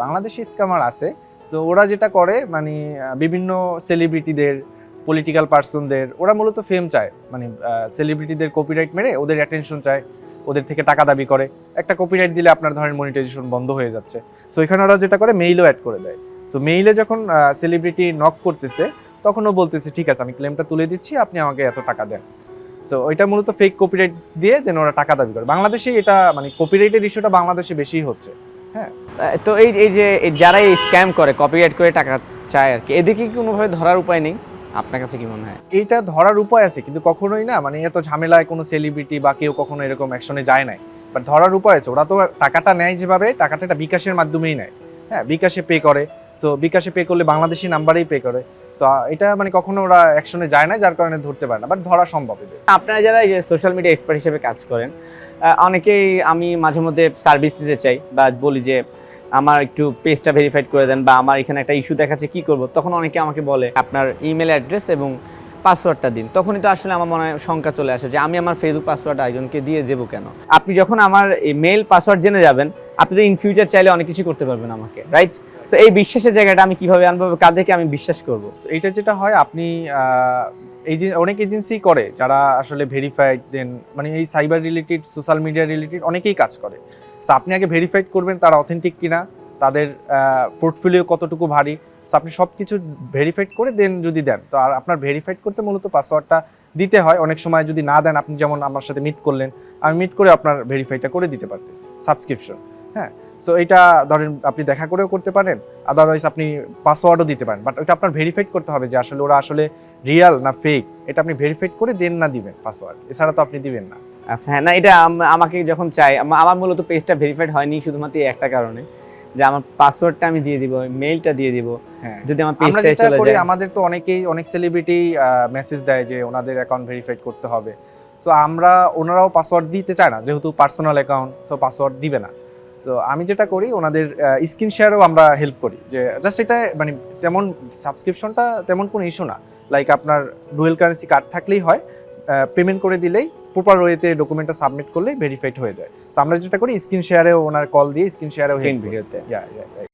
Bangladeshi scammer আছে, তো ওরা যেটা করে মানে বিভিন্ন সেলিব্রিটিদের, পলিটিক্যাল পার্সনদের, ওরা মূলত ফেম চায়, মানে সেলিব্রিটিদের কপিরাইট মেরে ওদের অ্যাটেনশন চায়, ওদের থেকে টাকা দাবি করে। একটা কপিরাইট দিলে আপনার ধরেন মনিটাইজেশন বন্ধ হয়ে যাচ্ছে, সো এখানে ওরা যেটা করে মেইলও অ্যাড করে দেয়। সো মেইলে যখন সেলিব্রিটি নক করতেছে তখন ও বলতেছে ঠিক আছে আমি ক্লেমটা তুলে দিচ্ছি, আপনি আমাকে এত টাকা দেন। সো ওইটা মূলত ফেক কপিরাইট দিয়ে দেন ওরা টাকা দাবি করে। বাংলাদেশে এটা মানে কপিরাইটের ইস্যুটা বাংলাদেশে বেশি হচ্ছে। হ্যাঁ, তো এই যে যারা এই স্ক্যাম করে, কপিরাইট করে টাকা চায় আর কি, এদিকে কি কোনোভাবে ধরার উপায় নেই? আপনার কাছে কি মনে হয়? এইটা ধরার উপায় আছে, কিন্তু কখনোই না মানে এত ঝামেলায় কোনো সেলিব্রিটি বা কেউ কখনো এরকম অ্যাকশনে যায় নাই। বাট ধরার উপায় আছে, ওরা তো টাকাটা নেয় যেভাবে, টাকাটা এটা বিকাশের মাধ্যমেই নেয়। হ্যাঁ, বিকাশে পে করে। সো বিকাশে পে করলে বাংলাদেশি নাম্বারেই পে করে। তো এটা মানে কখনো ওরা অ্যাকশনে যায় না, যার কারণে ধরতে পারে না, বাট ধরা সম্ভব এদের। আপনারা যারা এই যে সোশ্যাল মিডিয়া এক্সপার্ট হিসেবে কাজ করেন, অনেকেই আমি মাঝে মধ্যে সার্ভিস দিতে চাই বা বলি যে আমার একটু পেজটা ভেরিফাইড করে দেন বা আমার এখানে একটা ইস্যু দেখাচ্ছে কি করব, তখন অনেকে আমাকে বলে আপনার ইমেল অ্যাড্রেস এবং পাসওয়ার্ডটা দিন। তখনই তো আসলে আমার মনে হয় শঙ্কা চলে আসে যে আমি আমার ফেসবুক পাসওয়ার্ড একজনকে দিয়ে দেবো কেন? আপনি যখন আমার মেল পাসওয়ার্ড জেনে যাবেন, আপনি তো ইন ফিউচার চাইলে অনেক কিছু করতে পারবেন আমাকে, রাইট? তো এই বিশ্বাসের জায়গাটা আমি কিভাবে আনবো, কাদেরকে আমি বিশ্বাস করবো? এইটা যেটা হয়, আপনি এই যে অনেক এজেন্সি করে যারা আসলে ভেরিফাইড, দেন মানে এই cyber related, social media related অনেকেই কাজ করে। সো আপনি আগে ভেরিফাইড করবেন তারা অথেন্টিক কিনা, তাদের পোর্টফোলিও কতটুকু ভারী। সো আপনি সব কিছু ভেরিফাইড করে দেন যদি দেন, তো আর আপনার ভেরিফাইড করতে মূলত পাসওয়ার্ডটা দিতে হয়। অনেক সময় যদি না দেন, আপনি যেমন আমার সাথে মিট করলেন, আমি মিট করে আপনার ভেরিফাইটা করে দিতে পারতেছি, সাবস্ক্রিপশন। হ্যাঁ, সো এটা ধরেন আপনি দেখা করেও করতে পারেন, আদারওয়াইজ আপনি পাসওয়ার্ডও দিতে পারেন, বাট ওইটা আপনার ভেরিফাইড করতে হবে যে আসলে ওরা আসলে রিয়াল না ফেক। এটা আপনি ভেরিফাইড করে দেন না দিবেন পাসওয়ার্ড, এছাড়া তো আপনি দিবেন না। আচ্ছা, হ্যাঁ, না এটা আমাকে যখন চাই, আমার মূলত পেজটা ভেরিফাইড হয়নি শুধুমাত্র এই একটা কারণে যে আমার পাসওয়ার্ডটা আমি দিয়ে দিব, মেইলটা দিয়ে দিব। হ্যাঁ, যদি আমার আমরা পেজটাই যেটা চলে করি, যায়। আমাদের তো অনেক সেলিব্রিটি মেসেজ দেয় যে ওনাদের অ্যাকাউন্ট ভেরিফাইড করতে হবে। সো ওনারাও পাসওয়ার্ড দিতে চায় না, যেহেতু পার্সোনাল অ্যাকাউন্ট, সো পাসওয়ার্ড দিবে না। তো আমি যেটা করি, ওনাদের স্ক্রিন শেয়ারেও আমরা হেল্প করি, যে জাস্ট এটা মানে তেমন সাবস্ক্রিপশনটা তেমন কোনো ইস্যু না। লাইক আপনার ডুয়েল কারেন্সি কার্ড থাকলেই হয়, পেমেন্ট করে দিলেই প্রপার ওয়েতে ডকুমেন্টটা সাবমিট করলেই ভেরিফাইড হয়ে যায়। সো আমরা যেটা করি, স্ক্রিন শেয়ারেও ওনার কল দিয়ে স্ক্রিন শেয়ারেও স্ক্রিন ভিডিওতে। ভিডিওতে